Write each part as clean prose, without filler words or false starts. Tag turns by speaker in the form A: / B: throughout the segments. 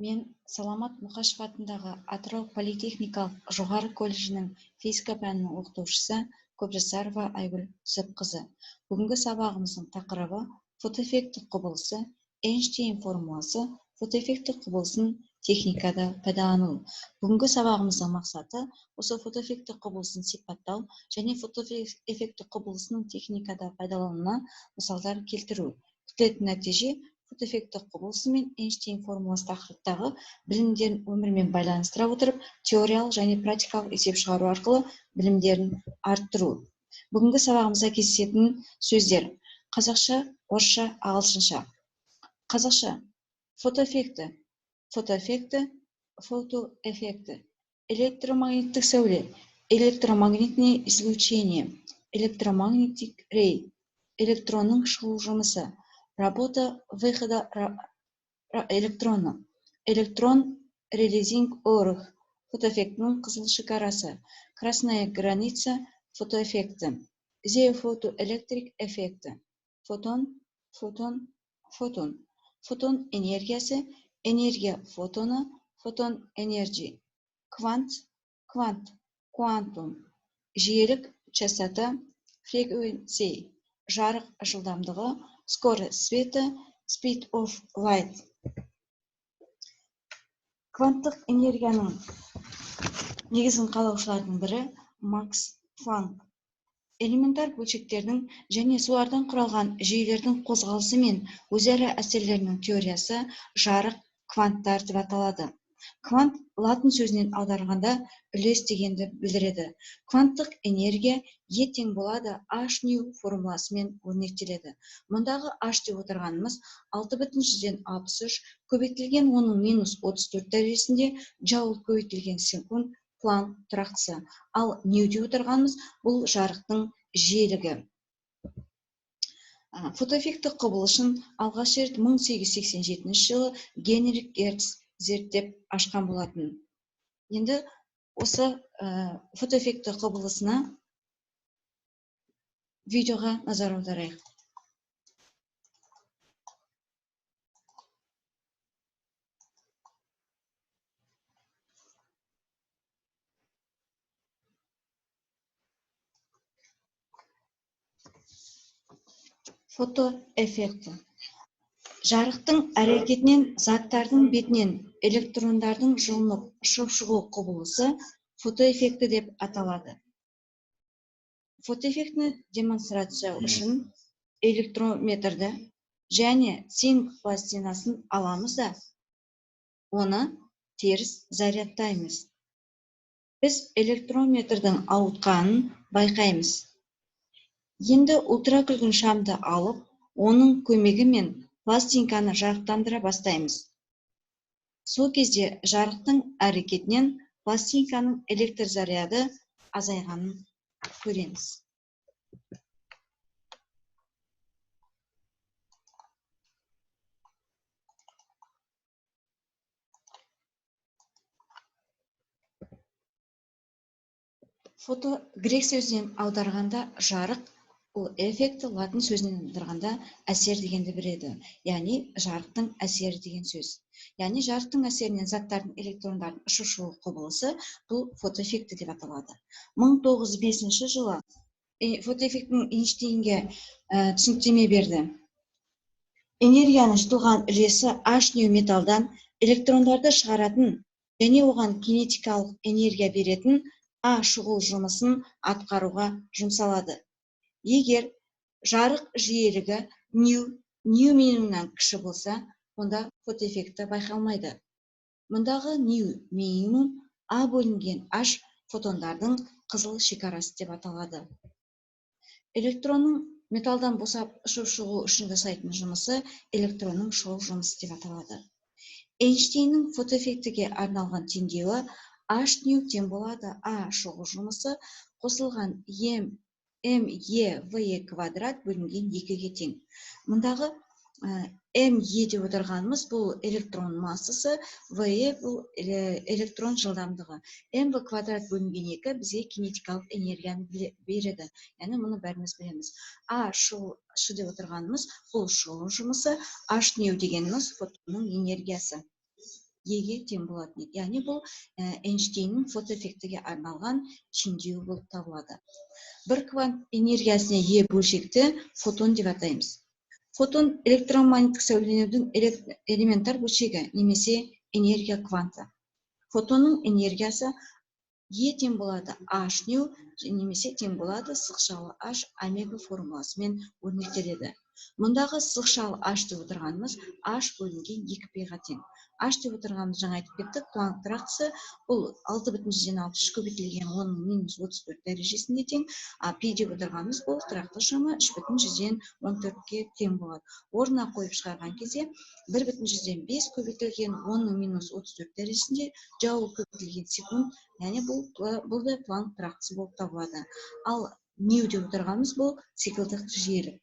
A: Мен Саламат Мұқашев атындағы Атырау политехникалық жоғары колледжінің физика пәнінің оқытушысы Көпжасарова Айгүл Түсіпқызы. Бүгінгі сабағымыздың тақырыбы фотоэффекті құбылысы, Эйнштейн формуласы, фотоэффекті құбылысын техникада пайдалану. Бүгінгі сабағымыздың мақсаты осы фотоэффекті құбылысын сипаттау және фотоэффекті құбылысының техникада пайдалануына мысалдар келтіру. Күтілетін нәтиже фотоэффекті құбылысы мен Эйнштейн формуласы тақырыптағы білімдерін өмірмен байланыстыра отырып, теориялық және практикалық есеп шығару арқылы білімдерін арттыру. Бүгінгі сабағымызда кездесетін сөздер: қазақша, орысша, ағылшынша. Қазақша: фотоэффекті, фотоэффекті, электромагниттік сәуле, электромагнитное излучение, электромагнитик рей, электронның шығу жұмысы, работа выхода электрона, электрон релизинг орых, фотоэффектінің қызыл шекарасы, красная граница фотоэффекті, зеофотоэлектрик эффекті, фотон энергиясы, энергия фотоны, фотон энерджи, квантум, жиілік частота, фреквенция, жарық жылдамдығы, скорость света, speed of light. Кванттық энергияның негізін қалаушылардың бірі Макс Планк. Элементар бөлшектердің және солардан құралған жүйелердің қозғалысы мен өзара әсерлерінің теориясы жарық кванттар деп аталады. Квант латын сөзінен аударғанда үлес дегенді білдіреді. Кванттық энергия Е тең болады H-ню формуласымен өрнектеледі. Мұндағы H деп отырғанымыз 6,63 көбейтілген оның -34 дәрежесінде джаул көбейтілген секунд Планк тұрақтысы. Ал нью деп отырғанымыз бұл жарықтың жиілігі. Фотоэффекті құбылысын алғаш рет 1887 жылы Генрих Герц зерттеп ашқан болатын. Енді осы фотоэффекті құбылысына видеоға назар аударайық. Фотоэффекті. Жарықтың әрекетінен заттардың бетінен электрондардың жылынып ұшып шығу құбылысы фотоэффекті деп аталады. Фотоэффектіні демонстрациялау үшін электрометрді және цинк пластинасын аламыз да, оны теріс зарядтаймыз. Біз электрометрдің ауытқанын байқаймыз. Енді ультракүлгін шамды алып, оның көмегімен пластинканы жарықтандыра бастаймыз. Сол кезде жарықтың әрекетінен пластинканың электр заряды азайғанын көреміз. Фото грек сөзінен аударғанда жарық, ол эффекті латын сөзінен аударғанда әсер дегенді береді. Яғни жарықтың әсері деген сөз. Яғни жарықтың әсерінен заттардың электрондардың ұшып шығу құбылысы бұл фотоэффекті деп аталады. 1905 жылы фотоэффектінің Эйнштейнге түсініктеме берді. Энергияның жұтылған үлесі H-ню металдан электрондарды шығаратын және оған кинетикалық энергия беретін А шығу жұмысын атқаруға жұмсалады. Егер жарық жиілігі нью минимумнан кіші болса, онда фотоэффекті байқалмайды. Мұндағы нью минимум А бөлінген H фотондардың қызыл шекарасы деп аталады. Электронның металдан босап ұшып шығу үшін жасайтын жұмысы электронның шығу жұмысы деп аталады. Эйнштейннің фотоэффектіге арналған теңдеуі H-ню тең болады А шығу жұмысы қосылған МЕ квадрат бөлінген 2-ге тең. Мұндағы МЕ деп отырғанымыз бұл электрон массасы, ВЕ бұл электрон жылдамдығы. МВ квадрат бөлінген 2 бізге кинетикалық энергияны береді. Яғни мұны бәріміз білеміз. А шы деп отырғанымыз бұл шығу жұмысы, H-ню дегеніміз фотонның энергиясы. Еге тең болатын еді. Яғни бұл Эйнштейннің фотоэффектіге арналған теңдеуі болып табылады. Бір квант энергиясына ие бөлшекті фотон деп атаймыз. Фотон электромагниттік сәулеленудің элементар бөлшегі немесе энергия кванты. Фотонның энергиясы Е тең болады H ню немесе тең болады сызықшалы H омега формуласымен өрнектеледі. Мұндағы сызықшалы H деп отырғанымыз H бөлінген 2P-ға тең. H деп отырғанымыз жаңа айтып кеттік, Планк тұрақтысы бұл 6,63 көбейтілген 10-34 дәрежесінде тең, а P деп отырғанымыз бұл тұрақты шамы 3,14-ке тең болады. Орнына қойып шығарған кезде 1,5 көбейтілген 10-34 дәрежесінде жауыл көбейтілген секунд, яғни бұл да Планк тұрақтысы болып табылады. Ал нью деп отырғанымыз бұл циклдық жиілік.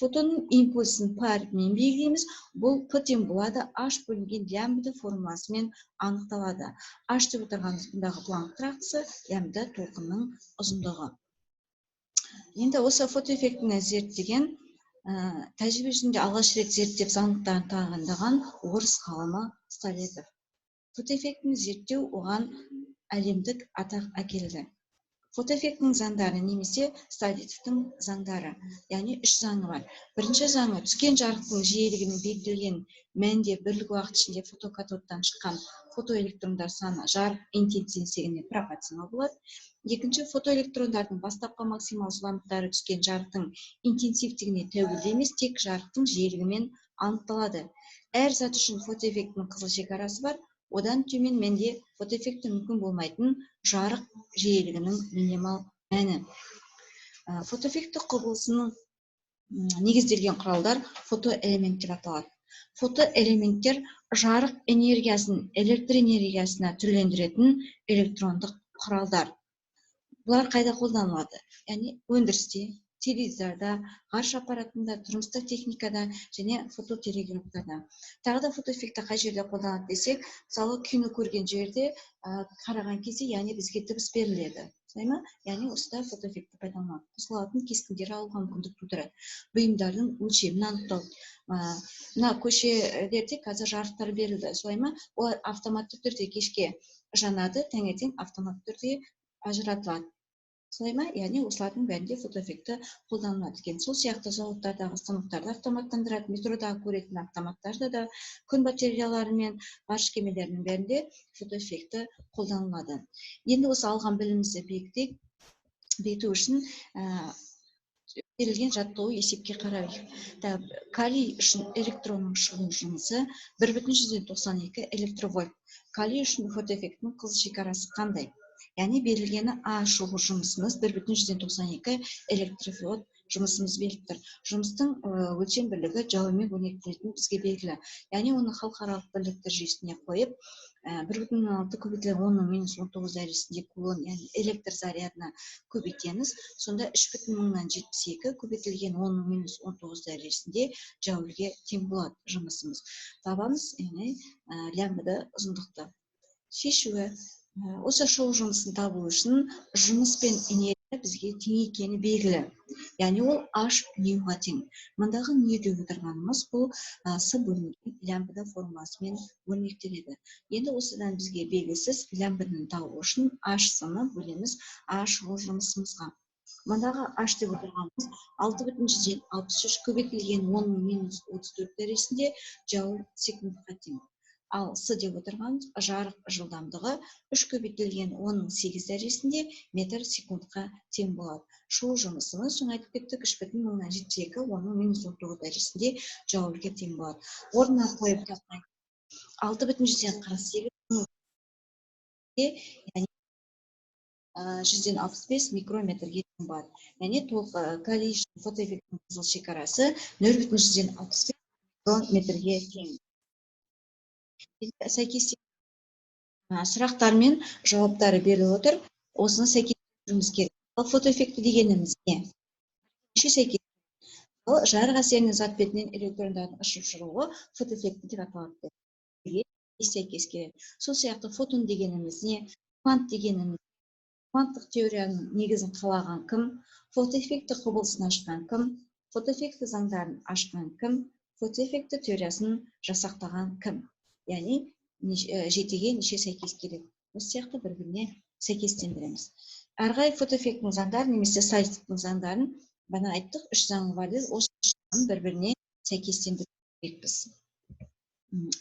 A: Фотонның импульсын паритмен белгілейміз. Бұл P тең болады H бөлінген лямбда формуласымен анықталады. H деп отырғанымыз бұндағы Планк тұрақтысы, лямбда толқынның ұзындығы. Енді осы фотоэффектіні зерттеген тәжірибе жүзінде алғаш рет зерттеп заңдылықтарын тағайындаған орыс ғалымы Столетов. Фотоэффектіні зерттеу оған әлемдік атақ әкелді. Фотоэффектінің заңдары немесе Столетовтың заңдары, яғни 3 заңы бар. Бірінші заңы түскен жарықтың жиілігінің белгіленген мәнде бірлік уақыт ішінде фотокатодтан шыққан фотоэлектрондар саны жарық интенсивтігіне пропорционал болады. Екінші, фотоэлектрондардың бастапқы максимал жылдамдықтары түскен жарықтың интенсивтігіне тәуелді емес, тек жарықтың жиілігімен анықталады. Әр зат үшін фотоэффектінің қызыл шекарасы бар. Одан төмен мәнде фотоэффекті мүмкін болмайтын жарық жиілігінің минимал мәні. Фотоэффекті құбылысының негізделген құралдар фотоэлемент деп аталады. Фотоэлементтер жарық энергиясын электр энергиясына түрлендіретін электрондық құралдар. Бұлар қайда қолданылады? Яғни өндірісте, теледидарда, ғарыш аппаратында, тұрмыстық техникада және фототелеграфтарда. Тағы да фотоэффекті қай жерде қолданылады десек, мысалы кино көрген жерде қараған кезде, яғни бізге дыбыс беріледі. Яғни осыда фотоэффекті пайдаланылады. Қосылатын кескіндер алуға мүмкіндік тудырады. Бұйымдардың өлшемін анықтау. Мына көшелерде қазір жарықтар берілді. Солай ма? Олар автоматты түрде кешке жанады, таңертең автоматты түрде ажыратылады. Солай ма? Яғни осылардың бәрінде фотоэффекті қолданылады екен. Сол сияқты зауыттардағы станоктарды автоматтандырады, метродағы көретін автоматтарда да, күн батареялары мен ғарыш кемелерінің бәрінде фотоэффекті қолданылады. Енді осы алған білімімізді бекіту үшін берілген жаттығу есепке қарайық. Калий үшін электронның шығу жұмысы 1,92 электровольт. Калий үшін фотоэффектінің қызыл шекарасы қандай? Яғни берілгені А шығу жұмысымыз 1,92 электровольт жұмысымыз беріліп тұр. Жұмыстың өлшем бірлігі жауымен өрнектелетіні бізге белгілі. Яғни оны халықаралық бірліктер жүйесіне қойып, 1,6 көбейтілген 10-19 дәрежесінде кулон, яғни электр зарядына көбейтеміз. Сонда 3,72 көбейтілген 10-19 дәрежесінде жаулге тең болады жұмысымыз. Табамыз, яғни лямбда ұзындықты. Шешуі. Осы шығу жұмысын табу үшін жұмыс пен энергия бізге тең екені белгілі. Яғни ол H ньюға тең. Мұндағы нью деп отырғанымыз бұл С бөлінген лямбда формуласымен өрнектеледі. Енді осыдан бізге белгісіз лямбданы табу үшін H саны бөлеміз А шығу жұмысымызға. Мұндағы H деп отырғанымыз 6,63 көбейтілген 10-34 дәрежесінде жаул секундқа тең. Ал С деп отырғанымыз жарық жылдамдығы 3 көбейтілген 10-8 дәрежесінде метр секундқа тең болады. Шығу жұмысымыз жаңа айтып кеттік 3,72 10-19 дәрежесінде жаулге тең болады. Орнына қойып тастайық. 6,48 яғни 165 микрометрге тең болады. Яғни калий үшін фотоэффектінің қызыл шекарасы 0,165 микрометрге тең. Сәйкес сұрақтар мен жауаптары беріліп отыр. Осыны сәйкес жүрміз керек. Ал фотоэффекті дегеніміз не? Сәйкес. Жарық әсерінің зат бетінен электрондардың ұшып шығуы фотоэффекті деп аталады. Сәйкес келеді. Сол сияқты фотон дегеніміз не? Квант дегеніміз. Кванттық теорияның негізін қалаған кім? Фотоэффекті құбылысын ашқан кім? Фотоэффекті заңдарын ашқан кім? Фотоэффекті теориясын жасақтаған кім? Яғни жетіге неше сәйкес келеді. Осы сияқты бір-біріне сәйкестендіреміз. Әрі қарай фотоэффекттің заңдары немесе сайыстың заңдарын бана айттық, үш заңы бар дедік. Осы үш заңын бір-біріне сәйкестендіру керекпіз.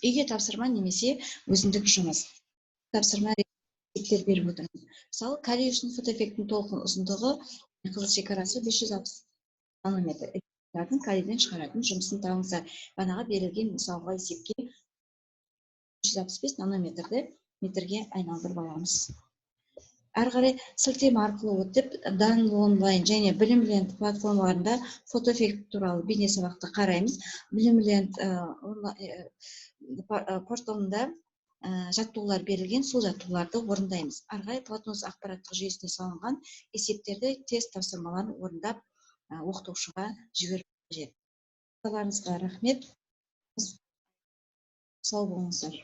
A: Үйге тапсырма немесе өзіндік жұмыс. Тапсырма реттер беріп отырмыз. Мысалы, карий үшін фотоэффекттің толқын ұзындығы қызыл шекарасы 560 нанометр. Карийден шығаратын жұмысын табыңыздар. Банаға берілген мысалға есепке 565 нанометрді метрге айналдырып аламыз. Әрі қарай сілтеме арқылы өтіп, Данло онлайн және Білімленд платформаларында фотоэффект туралы бейне сабақты қараймыз. Білімленд порталында жаттығулар берілген, сол жаттығуларды орындаймыз. Әрі қарай Платонос ақпараттық жүйесіне салынған есептерді, тест тапсырмаларын орындап оқытушыға жіберіп қажет. Назарларыңызға рахмет. Сау болыңыздар.